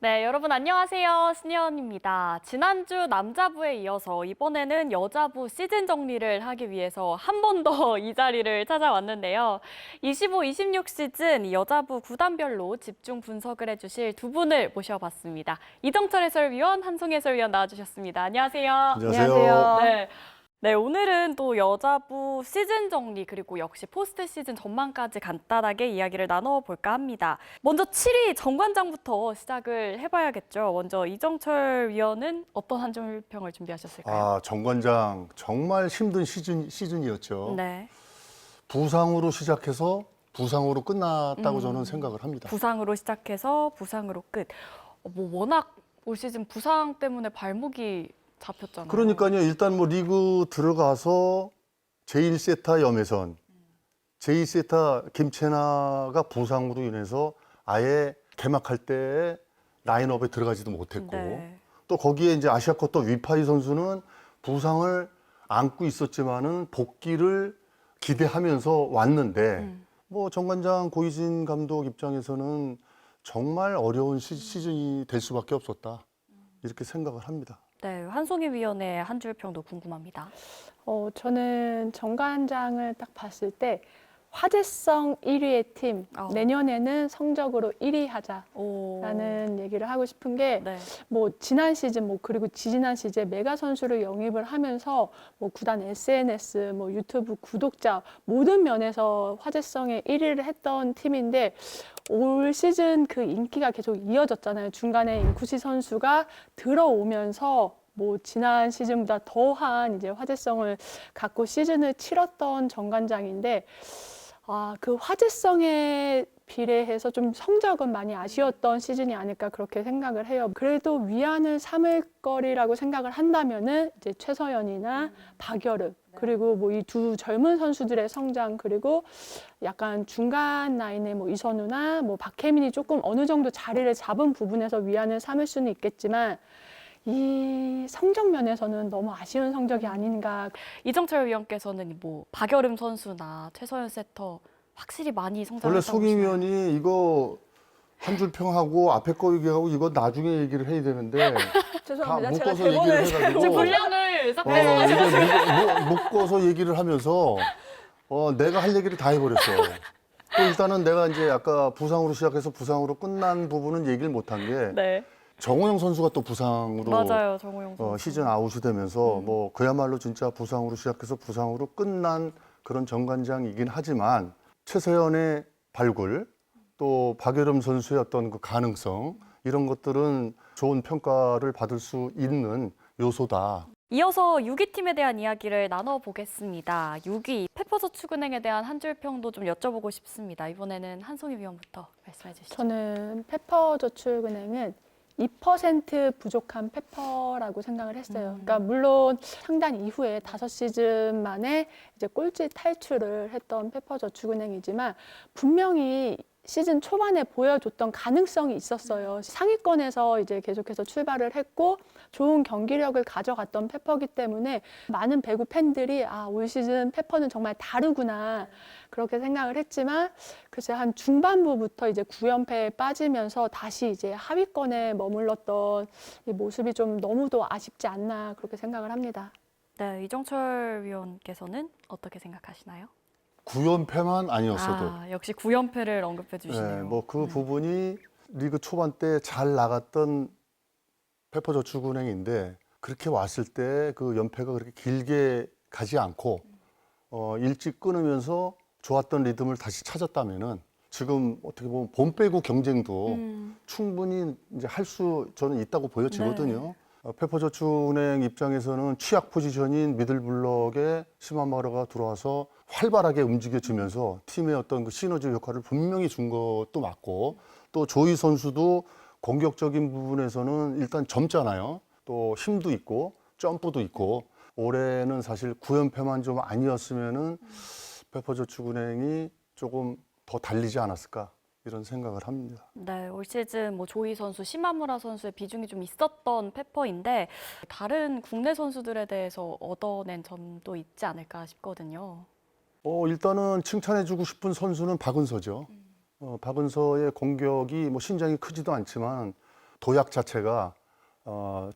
네, 여러분 안녕하세요. 신예원입니다. 지난주 남자부에 이어서 이번에는 여자부 시즌 정리를 하기 위해서 한 번 더 이 자리를 찾아왔는데요. 25, 26 시즌 여자부 구단별로 집중 분석을 해주실 두 분을 모셔봤습니다. 이정철 해설위원, 한송 해설위원 나와주셨습니다. 안녕하세요. 안녕하세요. 네. 네, 오늘은 또 여자부 시즌 정리 그리고 역시 포스트 시즌 전망까지 간단하게 이야기를 나눠볼까 합니다. 먼저 7위 정관장부터 시작을 해봐야겠죠. 먼저 이정철 위원은 어떤 한 줄 평을 준비하셨을까요? 정관장 정말 힘든 시즌이었죠. 네, 부상으로 시작해서 부상으로 끝났다고 저는 생각을 합니다. 부상으로 시작해서 부상으로 끝. 워낙 올 시즌 부상 때문에 발목이 잡혔잖아요. 그러니까요. 일단 뭐 리그 들어가서 제1세타 염혜선, 제2세타 김채나가 부상으로 인해서 아예 개막할 때 라인업에 들어가지도 못했고 네. 또 거기에 이제 아시아컵도 위파이 선수는 부상을 안고 있었지만은 복귀를 기대하면서 왔는데 뭐 정관장 고이진 감독 입장에서는 정말 어려운 시즌이 될 수밖에 없었다 이렇게 생각을 합니다. 네, 한송희 위원의 한 줄 평도 궁금합니다. 저는 정관장을 딱 봤을 때 화제성 1위의 팀, 내년에는 성적으로 1위 하자라는 얘기를 하고 싶은 게, 네. 뭐 지난 시즌, 뭐 그리고 지지난 시즌 메가 선수를 영입을 하면서 뭐 구단 SNS, 뭐 유튜브 구독자 모든 면에서 화제성의 1위를 했던 팀인데 올 시즌 그 인기가 계속 이어졌잖아요. 중간에 인쿠시 선수가 들어오면서 뭐 지난 시즌보다 더한 이제 화제성을 갖고 시즌을 치렀던 정관장인데 그 화제성에 비례해서 좀 성적은 많이 아쉬웠던 시즌이 아닐까 그렇게 생각을 해요. 그래도 위안을 삼을 거리라고 생각을 한다면은 이제 최서연이나 박여름 그리고 뭐 이 두 젊은 선수들의 성장 그리고 약간 중간 라인의 뭐 이선우나 뭐 박혜민이 조금 어느 정도 자리를 잡은 부분에서 위안을 삼을 수는 있겠지만 이 성적 면에서는 너무 아쉬운 성적이 아닌가. 이정철 위원께서는 뭐 박여름 선수나 최서연 세터 확실히 많이 성장했다고 원래 보시나요? 송희 위원이 이거 한 줄 평하고 앞에 거 얘기하고 이거 나중에 얘기를 해야 되는데 죄송합니다. 다 제가 묶어서 얘기를 대본을 해가지고 이제 분량을 싹 빼서 이거 묶어서 얘기를 하면서 내가 할 얘기를 다 해버렸어. 또 일단은 내가 이제 아까 부상으로 시작해서 부상으로 끝난 부분은 얘기를 못한 게 네, 정호영 선수가 또 부상으로 맞아요, 정우영 선수. 시즌 아웃이 되면서 뭐 그야말로 진짜 부상으로 시작해서 부상으로 끝난 그런 정관장이긴 하지만 최서연의 발굴 또 박여름 선수의 어떤 그 가능성 이런 것들은 좋은 평가를 받을 수 있는 요소다. 이어서 6위 팀에 대한 이야기를 나눠보겠습니다. 6위 페퍼저축은행에 대한 한 줄 평도 좀 여쭤보고 싶습니다. 이번에는 한송희 위원부터 말씀해 주시죠. 저는 페퍼저축은행은 2% 부족한 페퍼라고 생각을 했어요. 그러니까 물론 창단 이후에 5시즌 만에 이제 꼴찌 탈출을 했던 페퍼저축은행이지만 분명히 시즌 초반에 보여줬던 가능성이 있었어요. 상위권에서 이제 계속해서 출발을 했고 좋은 경기력을 가져갔던 페퍼기 때문에 많은 배구 팬들이 올 시즌 페퍼는 정말 다르구나 그렇게 생각을 했지만 글쎄 한 중반부부터 이제 9연패에 빠지면서 다시 이제 하위권에 머물렀던 이 모습이 좀 너무도 아쉽지 않나 그렇게 생각을 합니다. 네, 이정철 위원께서는 어떻게 생각하시나요? 9연패만 아니었어도 역시 9연패를 언급해 주시네요. 뭐 그 부분이 리그 초반 때 잘 나갔던 페퍼저축은행인데 그렇게 왔을 때 그 연패가 그렇게 길게 가지 않고 일찍 끊으면서 좋았던 리듬을 다시 찾았다면은 지금 어떻게 보면 봄 빼고 경쟁도 충분히 이제 할 수 저는 있다고 보여지거든요. 페퍼저축은행 입장에서는 취약 포지션인 미들블럭에 시마마라가 들어와서 활발하게 움직여주면서 팀의 어떤 그 시너지 역할을 분명히 준 것도 맞고 또 조이 선수도 공격적인 부분에서는 일단 젊잖아요. 또 힘도 있고 점프도 있고 올해는 사실 9연패만 좀 아니었으면은 페퍼저축은행이 조금 더 달리지 않았을까 이런 생각을 합니다. 네, 올 시즌 뭐 조이 선수, 시마무라 선수의 비중이 좀 있었던 페퍼인데 다른 국내 선수들에 대해서 얻어낸 점도 있지 않을까 싶거든요. 일단은 칭찬해주고 싶은 선수는 박은서죠. 박은서의 공격이 뭐 신장이 크지도 않지만 도약 자체가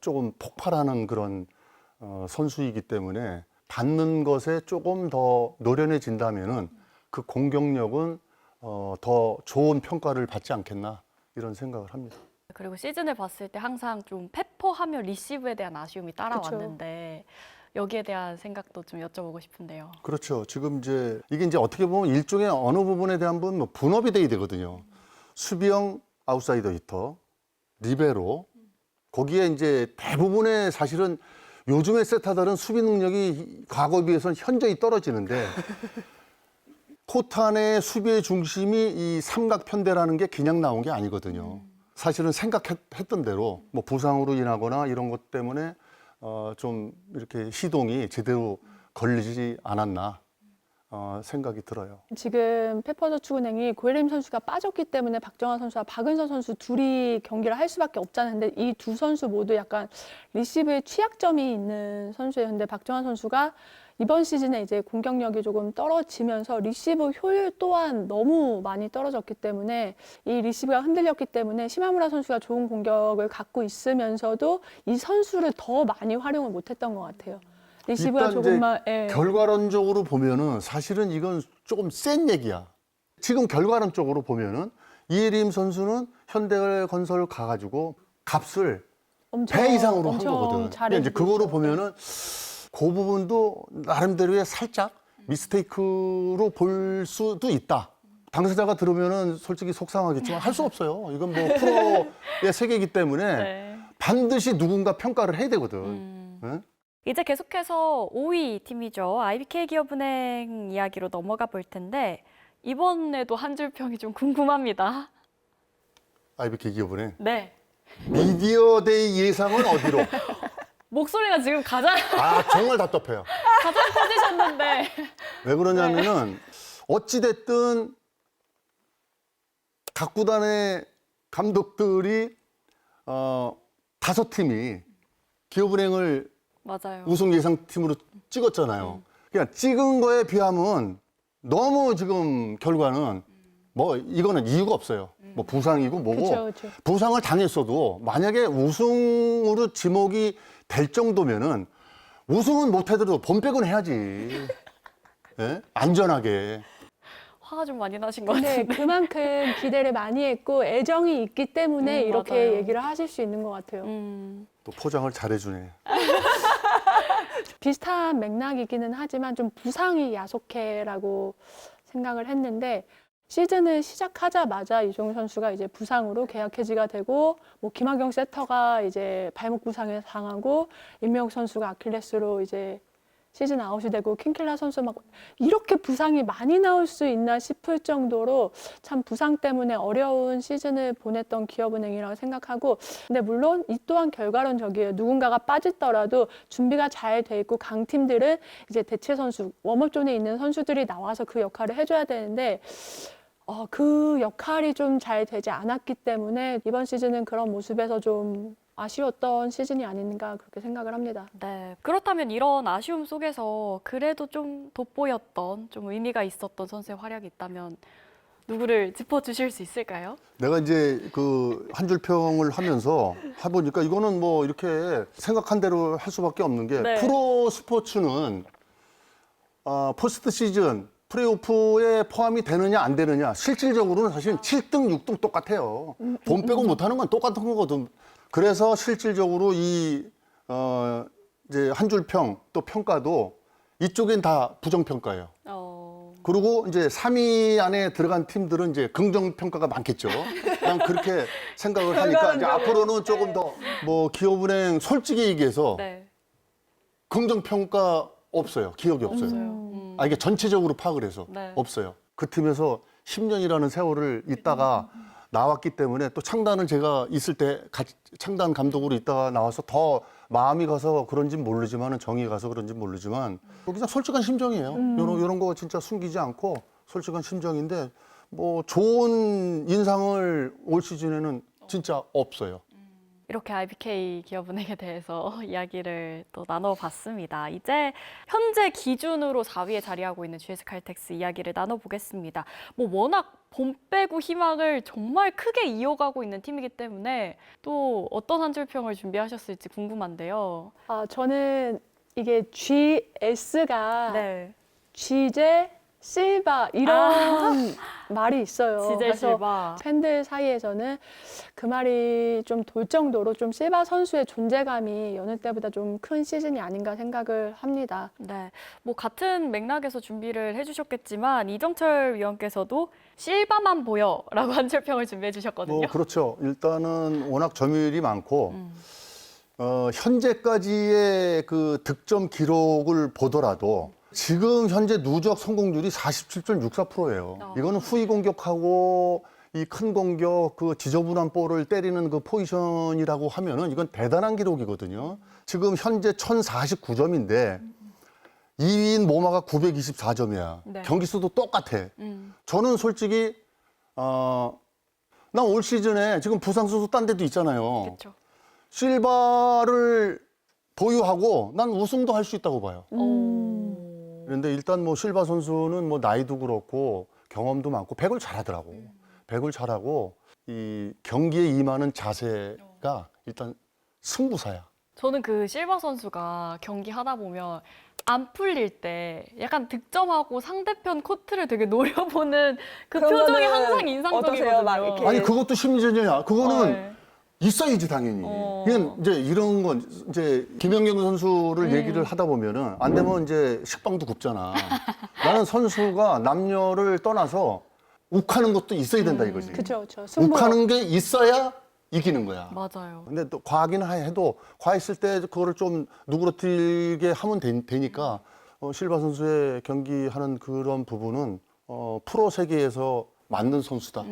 조금 폭발하는 그런 선수이기 때문에 받는 것에 조금 더 노련해진다면은 그 공격력은 더 좋은 평가를 받지 않겠나 이런 생각을 합니다. 그리고 시즌을 봤을 때 항상 좀 페퍼하면 리시브에 대한 아쉬움이 따라왔는데 여기에 대한 생각도 좀 여쭤보고 싶은데요. 그렇죠. 지금 이게 이제 어떻게 보면 일종의 어느 부분에 대한 뭐 분업이 돼야 되거든요. 수비형 아웃사이더 히터, 리베로, 거기에 이제 대부분의 사실은 요즘의 세타들은 수비 능력이 과거에 비해서는 현저히 떨어지는데 코트 안의 수비의 중심이 이 삼각 편대라는 게 그냥 나온 게 아니거든요. 사실은 생각했던 대로 뭐 부상으로 인하거나 이런 것 때문에 좀 이렇게 시동이 제대로 걸리지 않았나 생각이 들어요. 지금 페퍼저축은행이 고예림 선수가 빠졌기 때문에 박정환 선수와 박은서 선수 둘이 경기를 할 수밖에 없잖아요. 근데 이 두 선수 모두 약간 리시브에 취약점이 있는 선수예요. 근데 박정환 선수가 이번 시즌에 이제 공격력이 조금 떨어지면서 리시브 효율 또한 너무 많이 떨어졌기 때문에 이 리시브가 흔들렸기 때문에 시마무라 선수가 좋은 공격을 갖고 있으면서도 이 선수를 더 많이 활용을 못했던 것 같아요. 리시브가 일단 이제 조금만 결과론적으로 보면은 사실은 이건 조금 센 얘기야. 지금 결과론적으로 보면은 이예림 선수는 현대건설 가가지고 값을 배 이상으로 한 거거든. 근데 이제 그거로 보면은 그 부분도 나름대로의 살짝 미스테이크로 볼 수도 있다. 당사자가 들으면은 솔직히 속상하겠지만 할 수 없어요. 이건 뭐 프로의 세계이기 때문에 네. 반드시 누군가 평가를 해야 되거든. 응? 이제 계속해서 5위 팀이죠. IBK 기업은행 이야기로 넘어가 볼 텐데 이번에도 한 줄 평이 좀 궁금합니다. IBK 기업은행. 네. 미디어데이 예상은 어디로? 목소리가 지금 가장 정말 답답해요. 커지셨는데. 왜 그러냐면은 어찌됐든 각 구단의 감독들이 5팀이 기업은행을 맞아요. 우승 예상팀으로 찍었잖아요. 그냥 찍은 거에 비하면 너무 지금 결과는 뭐 이거는 이유가 없어요. 뭐 부상이고 뭐고 그쵸. 부상을 당했어도 만약에 우승으로 지목이 될 정도면은 우승은 못해도 본백은 해야지. 예? 안전하게. 화가 좀 많이 나신 것 근데 같은데. 그만큼 기대를 많이 했고 애정이 있기 때문에 이렇게 맞아요. 얘기를 하실 수 있는 것 같아요. 또 포장을 잘해주네. 비슷한 맥락이기는 하지만 좀 부상이 야속해라고 생각을 했는데 시즌을 시작하자마자 이종우 선수가 이제 부상으로 계약 해지가 되고 뭐 김학경 세터가 이제 발목 부상에 당하고 임명욱 선수가 아킬레스로 이제 시즌 아웃이 되고 킹킬라 선수 막 이렇게 부상이 많이 나올 수 있나 싶을 정도로 참 부상 때문에 어려운 시즌을 보냈던 기업은행이라고 생각하고 근데 물론 이 또한 결과론적이에요. 누군가가 빠지더라도 준비가 잘 돼 있고 강팀들은 이제 대체 선수, 웜업존에 있는 선수들이 나와서 그 역할을 해줘야 되는데 그 역할이 좀 잘 되지 않았기 때문에 이번 시즌은 그런 모습에서 좀 아쉬웠던 시즌이 아닌가 그렇게 생각을 합니다. 네. 그렇다면 이런 아쉬움 속에서 그래도 좀 돋보였던, 좀 의미가 있었던 선수의 활약이 있다면 누구를 짚어주실 수 있을까요? 내가 이제 그 한 줄 평을 하면서 해보니까 이거는 뭐 이렇게 생각한 대로 할 수밖에 없는 게 네. 프로 스포츠는 포스트 시즌 플레이오프에 포함이 되느냐 안 되느냐 실질적으로는 사실 7등, 6등 똑같아요. 돈 빼고 못하는 건 똑같은 거거든. 그래서 실질적으로 이제 한 줄 평 또 평가도 이쪽엔 다 부정평가예요. 그리고 이제 3위 안에 들어간 팀들은 이제 긍정평가가 많겠죠. 그냥 그렇게 생각을 하니까 이제 앞으로는 조금 더 뭐 기업은행 솔직히 얘기해서 네. 긍정평가 없어요. 기억이 없어요. 이게 전체적으로 파악을 해서 네. 없어요. 그 팀에서 10년이라는 세월을 있다가 나왔기 때문에 또 창단은 제가 있을 때 창단 감독으로 있다가 나와서 더 마음이 가서 그런지 모르지만 정이 가서 그런지 모르지만 그냥 솔직한 심정이에요. 이런 거 진짜 숨기지 않고 솔직한 심정인데 뭐 좋은 인상을 올 시즌에는 진짜 없어요. 이렇게 IBK 기업은행에 대해서 이야기를 또 나눠봤습니다. 이제 현재 기준으로 4위에 자리하고 있는 GS칼텍스 이야기를 나눠보겠습니다. 뭐 워낙 봄 빼고 희망을 정말 크게 이어가고 있는 팀이기 때문에 또 어떤 한 줄 평을 준비하셨을지 궁금한데요. 저는 이게 GS가 네. GJ 실바 이런 말이 있어요. 지젤 그래서 실바. 팬들 사이에서는 그 말이 좀 돌 정도로 좀 실바 선수의 존재감이 여느 때보다 좀 큰 시즌이 아닌가 생각을 합니다. 네, 뭐 같은 맥락에서 준비를 해주셨겠지만 이정철 위원께서도 실바만 보여라고 한 줄 평을 준비해 주셨거든요. 뭐 그렇죠. 일단은 워낙 점유율이 많고 음. 현재까지의 그 득점 기록을 보더라도 지금 현재 누적 성공률이 47.64%예요. 이거는 후위 공격하고 이 큰 공격, 그 지저분한 볼을 때리는 그 포지션이라고 하면은 이건 대단한 기록이거든요. 지금 현재 1049점인데 2위인 모마가 924점이야. 네. 경기 수도 똑같아. 저는 솔직히 나 올 시즌에 지금 부상 선수 딴 데도 있잖아요. 그렇죠. 실바를 보유하고 난 우승도 할 수 있다고 봐요. 그런데 일단 뭐 실바 선수는 뭐 나이도 그렇고 경험도 많고 배구를 잘하더라고. 배구를 잘하고 이 경기에 임하는 자세가 일단 승부사야. 저는 그 실바 선수가 경기 하다 보면 안 풀릴 때 약간 득점하고 상대편 코트를 되게 노려보는 그 그런 표정이 거는 항상 인상적이거든요. 어떠세요? 막 이렇게 아니 그것도 심리전이야. 그거는 네. 있어야지 당연히. 그냥 이제 이런 건 이제 김연경 선수를 얘기를 하다 보면은 안 되면 이제 식빵도 굽잖아. 나는 선수가 남녀를 떠나서 욱하는 것도 있어야 된다 이거지. 그렇죠, 승부. 욱하는 게 있어야 이기는 거야. 맞아요. 근데 또 과하긴 해도 과했을 때 그거를 좀 누그러뜨리게 하면 되니까 실바 선수의 경기하는 그런 부분은 프로 세계에서 맞는 선수다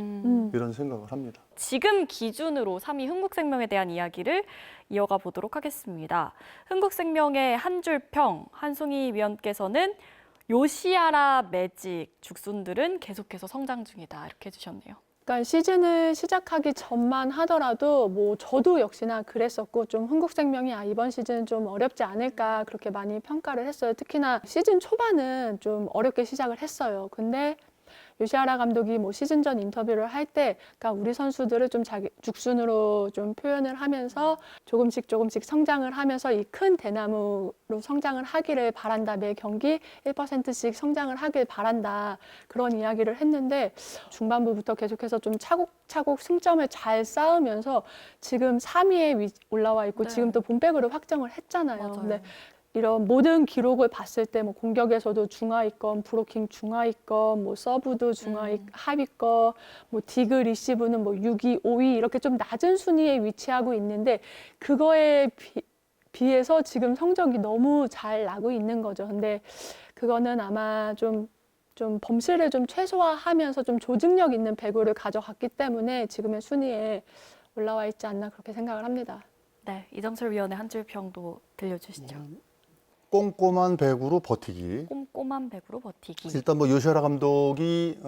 이런 생각을 합니다. 지금 기준으로 3위 흥국생명에 대한 이야기를 이어가 보도록 하겠습니다. 흥국생명의 한 줄 평, 한송희 위원께서는 요시아라 매직 죽순들은 계속해서 성장 중이다 이렇게 해주셨네요. 그러니까 시즌을 시작하기 전만 하더라도 뭐 저도 역시나 그랬었고 좀 흥국생명이 이번 시즌 좀 어렵지 않을까 그렇게 많이 평가를 했어요. 특히나 시즌 초반은 좀 어렵게 시작을 했어요. 근데 요시하라 감독이 뭐 시즌 전 인터뷰를 할 때, 그러니까 우리 선수들을 좀 자기 죽순으로 좀 표현을 하면서 조금씩 성장을 하면서 이 큰 대나무로 성장을 하기를 바란다. 매 경기 1%씩 성장을 하길 바란다. 그런 이야기를 했는데 중반부부터 계속해서 좀 차곡차곡 승점을 잘 쌓으면서 지금 3위에 올라와 있고 네. 지금 또 본백으로 확정을 했잖아요. 맞아요. 근데 이런 모든 기록을 봤을 때 뭐 공격에서도 중하위권, 브로킹 중하위권, 뭐 서브도 하위권, 뭐 디그 리시브는 뭐 6위, 5위 이렇게 좀 낮은 순위에 위치하고 있는데 그거에 비해서 지금 성적이 너무 잘 나고 있는 거죠. 근데 그거는 아마 좀 범실을 좀 최소화하면서 좀 조직력 있는 배구를 가져갔기 때문에 지금의 순위에 올라와 있지 않나 그렇게 생각을 합니다. 네, 이정철 위원의 한 줄 평도 들려주시죠. 꼼꼼한 배구로 버티기. 꼼꼼한 배구로 버티기. 일단 뭐 요시하라 감독이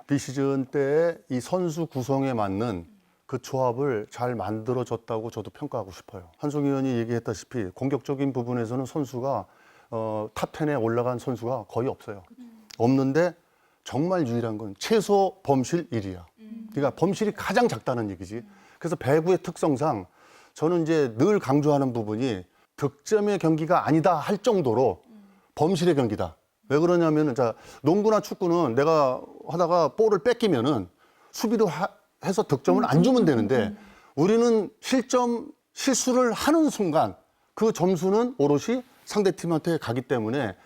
비시즌 때 이 선수 구성에 맞는 그 조합을 잘 만들어줬다고 저도 평가하고 싶어요. 한송희 의원이 얘기했다시피 공격적인 부분에서는 선수가 탑 10에 올라간 선수가 거의 없어요. 없는데 정말 유일한 건 최소 범실 1위야. 그러니까 범실이 가장 작다는 얘기지. 그래서 배구의 특성상 저는 이제 늘 강조하는 부분이 득점의 경기가 아니다 할 정도로 범실의 경기다. 왜 그러냐면은 자 농구나 축구는 내가 하다가 볼을 뺏기면은 수비도 해서 득점을 안 주면 되는데 우리는 실수를 하는 순간 그 점수는 오롯이 상대팀한테 가기 때문에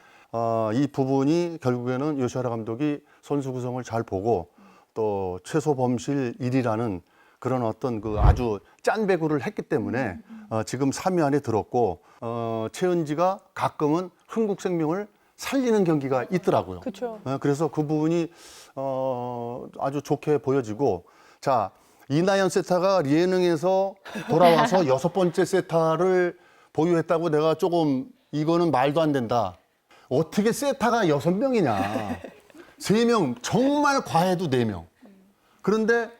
이 부분이 결국에는 요시하라 감독이 선수 구성을 잘 보고 또 최소 범실 1위라는 그런 어떤 그 아주 짠 배구를 했기 때문에 지금 3위 안에 들었고 최은지가 가끔은 흥국생명을 살리는 경기가 있더라고요. 그렇죠. 그래서 그 부분이 아주 좋게 보여지고 자 이나연 세타가 리에능에서 돌아와서 6번째 세타를 보유했다고 내가 조금 이거는 말도 안 된다. 어떻게 세타가 6명이냐. 3명 정말 과해도 4명. 그런데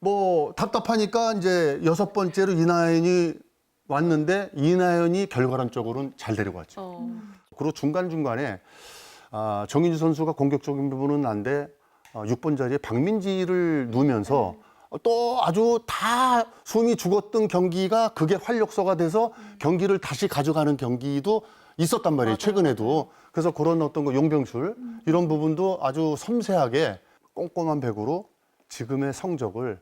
뭐 답답하니까 이제 6번째로 이나연이 왔는데 이나연이 결과론적으로는 잘 데려갔죠. 그리고 중간중간에 정인주 선수가 공격적인 부분은 안돼 6번 자리에 박민지를 누우면서 또 아주 다 숨이 죽었던 경기가 그게 활력소가 돼서 경기를 다시 가져가는 경기도 있었단 말이에요. 최근에도. 그래서 그런 어떤 거 용병술 이런 부분도 아주 섬세하게 꼼꼼한 배구로 지금의 성적을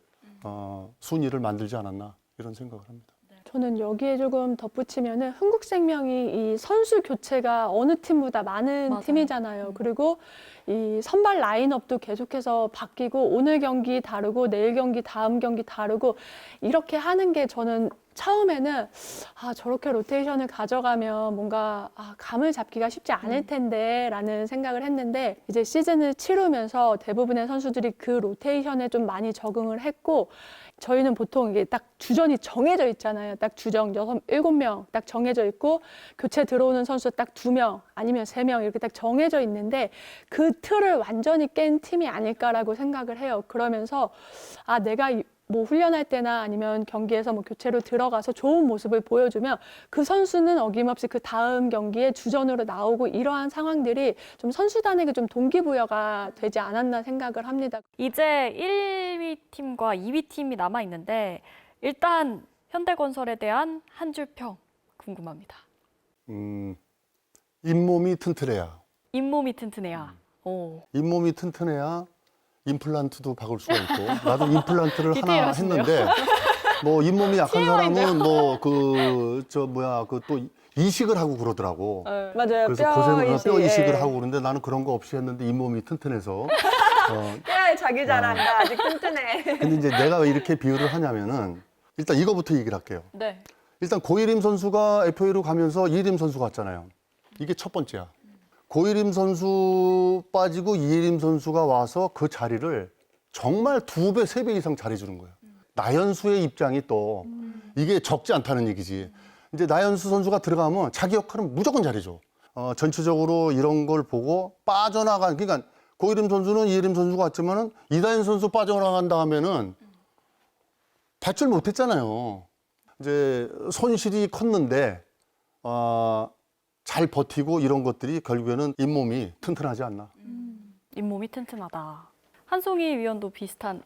순위를 만들지 않았나 이런 생각을 합니다. 저는 여기에 조금 덧붙이면은 흥국생명이 이 선수 교체가 어느 팀보다 많은 맞아요. 팀이잖아요. 그리고 이 선발 라인업도 계속해서 바뀌고 오늘 경기 다르고 내일 경기, 다음 경기 다르고 이렇게 하는 게 저는 처음에는 저렇게 로테이션을 가져가면 뭔가 감을 잡기가 쉽지 않을 텐데 라는 생각을 했는데 이제 시즌을 치르면서 대부분의 선수들이 그 로테이션에 좀 많이 적응을 했고 저희는 보통 이게 딱 주전이 정해져 있잖아요. 딱 주전 7명 딱 정해져 있고 교체 들어오는 선수 딱 2명 아니면 3명 이렇게 딱 정해져 있는데 그 틀을 완전히 깬 팀이 아닐까라고 생각을 해요. 그러면서 내가 뭐 훈련할 때나 아니면 경기에서 뭐 교체로 들어가서 좋은 모습을 보여주면 그 선수는 어김없이 그 다음 경기에 주전으로 나오고 이러한 상황들이 좀 선수단에게 좀 동기부여가 되지 않았나 생각을 합니다. 이제 1위 팀과 2위 팀이 남아 있는데 일단 현대건설에 대한 한 줄 평 궁금합니다. 잇몸이 튼튼해야. 잇몸이 튼튼해야. 오. 잇몸이 튼튼해야 임플란트도 박을 수가 있고 나도 임플란트를 하나 디테일하시네요. 했는데 뭐 잇몸이 약한 사람은 뭐 또 이식을 하고 그러더라고. 맞아요. 그래서 뼈 이식을 하고 그러는데 나는 그런 거 없이 했는데 잇몸이 튼튼해서 뼈에 자기 잘한다. 아직 튼튼해. 근데 이제 내가 왜 이렇게 비유를 하냐면은 일단 이거부터 얘기를 할게요. 네. 일단 고일임 선수가 FA로 가면서 이일임 선수가 왔잖아요. 이게 첫 번째야. 고일임 선수 빠지고 이일임 선수가 와서 그 자리를 정말 2배, 3배 이상 잘해주는 거예요. 나연수의 입장이 또 이게 적지 않다는 얘기지. 이제 나연수 선수가 들어가면 자기 역할은 무조건 잘해줘. 전체적으로 이런 걸 보고 빠져나간, 그러니까 고일임 선수는 이일임 선수가 왔지만은 이다현 선수 빠져나간 다음에는 밧줄 못했잖아요. 이제 손실이 컸는데, 잘 버티고 이런 것들이 결국에는 잇몸이 튼튼하지 않나. 잇몸이 튼튼하다. 한송희 위원도 비슷한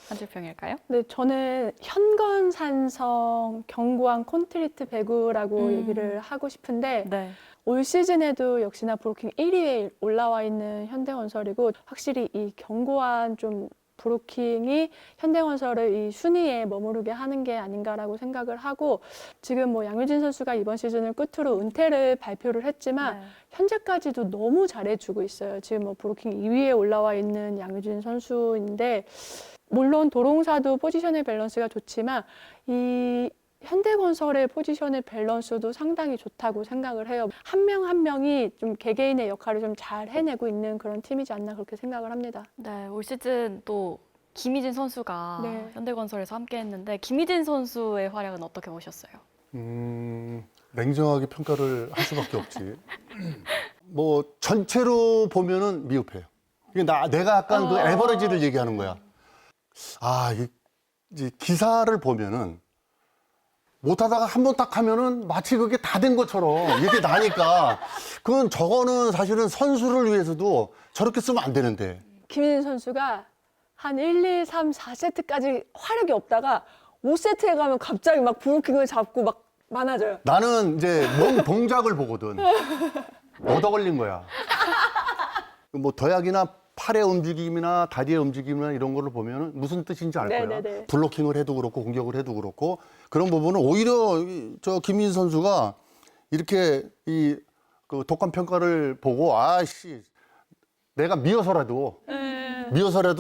한 줄 평일까요? 네, 저는 현건산성 경고한 콘크리트 배구라고 얘기를 하고 싶은데 네. 올 시즌에도 역시나 브로킹 1위에 올라와 있는 현대건설이고 확실히 이 견고한 좀 브로킹이 현대건설을 이 순위에 머무르게 하는 게 아닌가라고 생각을 하고 지금 뭐 양효진 선수가 이번 시즌을 끝으로 은퇴를 발표를 했지만 네. 현재까지도 너무 잘해주고 있어요. 지금 뭐 브로킹 2위에 올라와 있는 양효진 선수인데 물론 도롱사도 포지션의 밸런스가 좋지만 이 현대건설의 포지션의 밸런스도 상당히 좋다고 생각을 해요. 한 명 한 명이 좀 개개인의 역할을 좀 잘 해내고 있는 그런 팀이지 않나 그렇게 생각을 합니다. 네, 올 시즌 또 김희진 선수가 네. 현대건설에서 함께했는데 김희진 선수의 활약은 어떻게 보셨어요? 냉정하게 평가를 할 수밖에 없지. 뭐 전체로 보면은 미흡해요. 내가 약간 그 에버리지를 얘기하는 거야. 이 기사를 보면은 못하다가 한 번 딱 하면은 마치 그게 다 된 것처럼 이렇게 나니까 저거는 사실은 선수를 위해서도 저렇게 쓰면 안 되는데. 김희진 선수가 한 1, 2, 3, 4세트까지 화력이 없다가 5세트에 가면 갑자기 막 브로킹을 잡고 막 많아져요. 나는 이제 몸 동작을 보거든. 얻어 걸린 거야. 뭐 도약이나 팔의 움직임이나 다리의 움직임이나 이런 거를 보면 무슨 뜻인지 알 거야. 네네네. 블로킹을 해도 그렇고 공격을 해도 그렇고 그런 부분은 오히려 저 김민수 선수가 이렇게 그 독감 평가를 보고 내가 미워서라도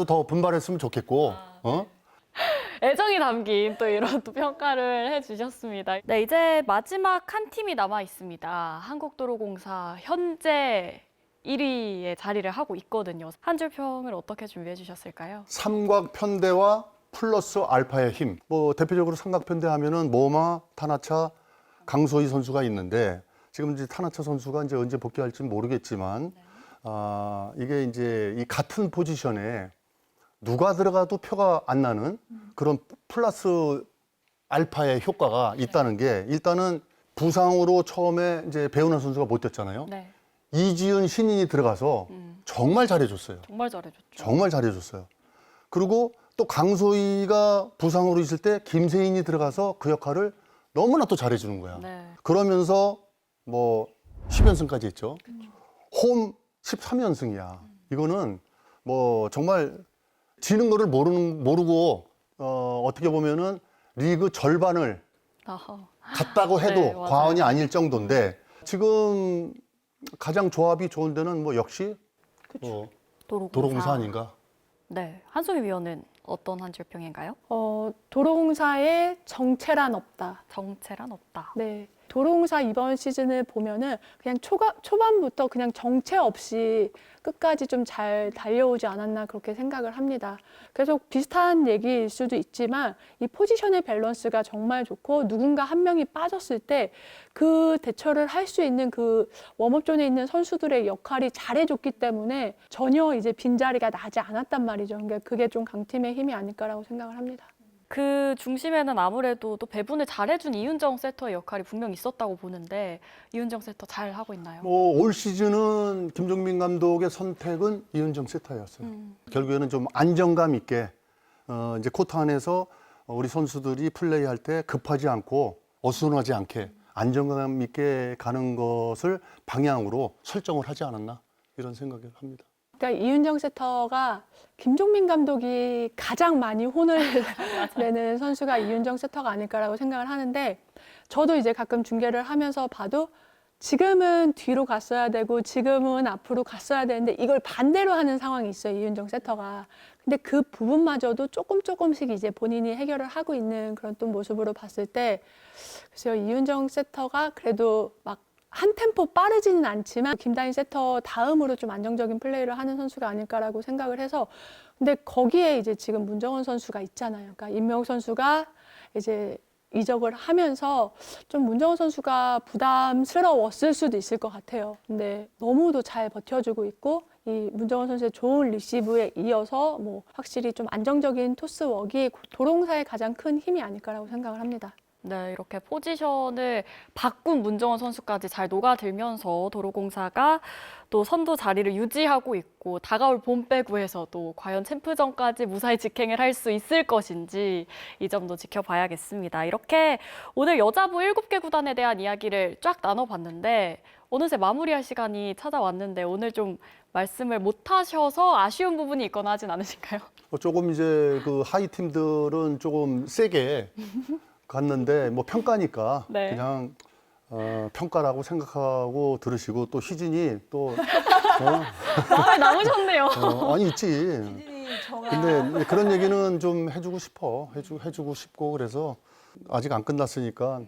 더 분발했으면 좋겠고. 애정이 담긴 또 이런 또 평가를 해주셨습니다. 네, 이제 마지막 한 팀이 남아 있습니다. 한국도로공사 현재 1위의 자리를 하고 있거든요. 한 줄 평을 어떻게 준비해 주셨을까요? 삼각편대와 플러스 알파의 힘. 뭐 대표적으로 삼각편대 하면은 모마, 타나차, 강소희 선수가 있는데 지금 이제 타나차 선수가 이제 언제 복귀할지는 모르겠지만 이게 이제 이 같은 포지션에 누가 들어가도 표가 안 나는 그런 플러스 알파의 효과가 있다는 게 일단은 부상으로 처음에 이제 배은하 선수가 못 뛰었잖아요. 네. 이지은 신인이 들어가서 정말 잘해줬어요. 정말 잘해줬죠. 정말 잘해줬어요. 그리고 또 강소희가 부상으로 있을 때 김세인이 들어가서 그 역할을 너무나 또 잘해주는 거야. 네. 그러면서 뭐 10연승까지 했죠. 홈 13연승이야. 이거는 뭐 정말 지는 거를 모르고 어떻게 보면은 리그 절반을 아하. 갔다고 해도 네, 맞아요. 과언이 아닐 정도인데 지금 가장 조합이 좋은 데는 뭐 역시 도로공사 아닌가? 네, 한송희 위원은 어떤 한 줄 평인가요? 도로공사의 정체란 없다. 정체란 없다. 네. 도로공사 이번 시즌을 보면은 그냥 초반부터 그냥 정체 없이 끝까지 좀 잘 달려오지 않았나 그렇게 생각을 합니다. 그래서 비슷한 얘기일 수도 있지만 이 포지션의 밸런스가 정말 좋고 누군가 한 명이 빠졌을 때 그 대처를 할 수 있는 그 웜업존에 있는 선수들의 역할이 잘해줬기 때문에 전혀 이제 빈자리가 나지 않았단 말이죠. 그러니까 그게 좀 강팀의 힘이 아닐까라고 생각을 합니다. 그 중심에는 아무래도 또 배분을 잘해준 이윤정 세터의 역할이 분명 있었다고 보는데 이윤정 세터 잘 하고 있나요? 뭐 올 시즌은 김종민 감독의 선택은 이은정 세터였어요. 결국에는 좀 안정감 있게 이제 코트 안에서 우리 선수들이 플레이할 때 급하지 않고 어수선하지 않게 안정감 있게 가는 것을 방향으로 설정을 하지 않았나 이런 생각을 합니다. 그러니까 이윤정 세터가 김종민 감독이 가장 많이 혼을 내는 선수가 이윤정 세터가 아닐까라고 생각을 하는데 저도 이제 가끔 중계를 하면서 봐도 지금은 뒤로 갔어야 되고 지금은 앞으로 갔어야 되는데 이걸 반대로 하는 상황이 있어요, 이윤정 세터가. 근데 그 부분마저도 조금씩 이제 본인이 해결을 하고 있는 그런 또 모습으로 봤을 때 그래서 이윤정 세터가 그래도 막 한 템포 빠르지는 않지만 김다인 세터 다음으로 좀 안정적인 플레이를 하는 선수가 아닐까라고 생각을 해서 근데 거기에 이제 지금 문정원 선수가 있잖아요. 그러니까 임명욱 선수가 이제 이적을 하면서 좀 문정원 선수가 부담스러웠을 수도 있을 것 같아요. 근데 너무도 잘 버텨주고 있고 이 문정원 선수의 좋은 리시브에 이어서 뭐 확실히 좀 안정적인 토스웍이 도로공사의 가장 큰 힘이 아닐까라고 생각을 합니다. 네, 이렇게 포지션을 바꾼 문정원 선수까지 잘 녹아들면서 도로공사가 또 선두 자리를 유지하고 있고 다가올 봄 배구에서 또 과연 챔프전까지 무사히 직행을 할 수 있을 것인지 이 점도 지켜봐야겠습니다. 이렇게 오늘 여자부 7개 구단에 대한 이야기를 쫙 나눠봤는데 어느새 마무리할 시간이 찾아왔는데 오늘 좀 말씀을 못 하셔서 아쉬운 부분이 있거나 하진 않으신가요? 조금 이제 그 하이 팀들은 조금 세게 갔는데 뭐 평가니까 네. 그냥 평가라고 생각하고 들으시고 또 희진이 또 마음에 남으셨네요. 아니 있지. 근데 그런 얘기는 좀 해주고 싶어. 해주고 싶고 그래서 아직 안 끝났으니까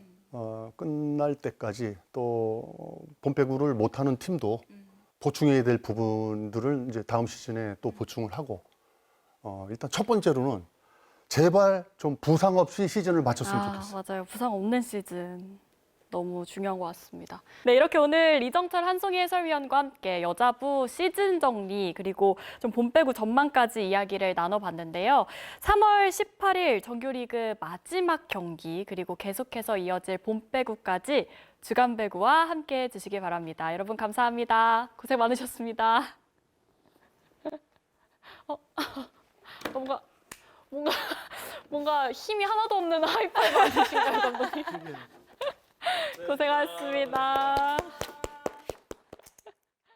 끝날 때까지 또 봄배구를 못하는 팀도 보충해야 될 부분들을 이제 다음 시즌에 또 보충을 하고 일단 첫 번째로는 제발 좀 부상 없이 시즌을 마쳤으면 좋겠어요. 맞아요. 부상 없는 시즌 너무 중요한 것 같습니다. 네, 이렇게 오늘 이정철 한송희 해설위원과 함께 여자부 시즌 정리 그리고 좀 봄배구 전망까지 이야기를 나눠봤는데요. 3월 18일 정규리그 마지막 경기 그리고 계속해서 이어질 봄배구까지 주간배구와 함께해 주시기 바랍니다. 여러분 감사합니다. 고생 많으셨습니다. 뭔가 힘이 하나도 없는 하이파이브 아니신가요, 감독님? 고생하셨습니다.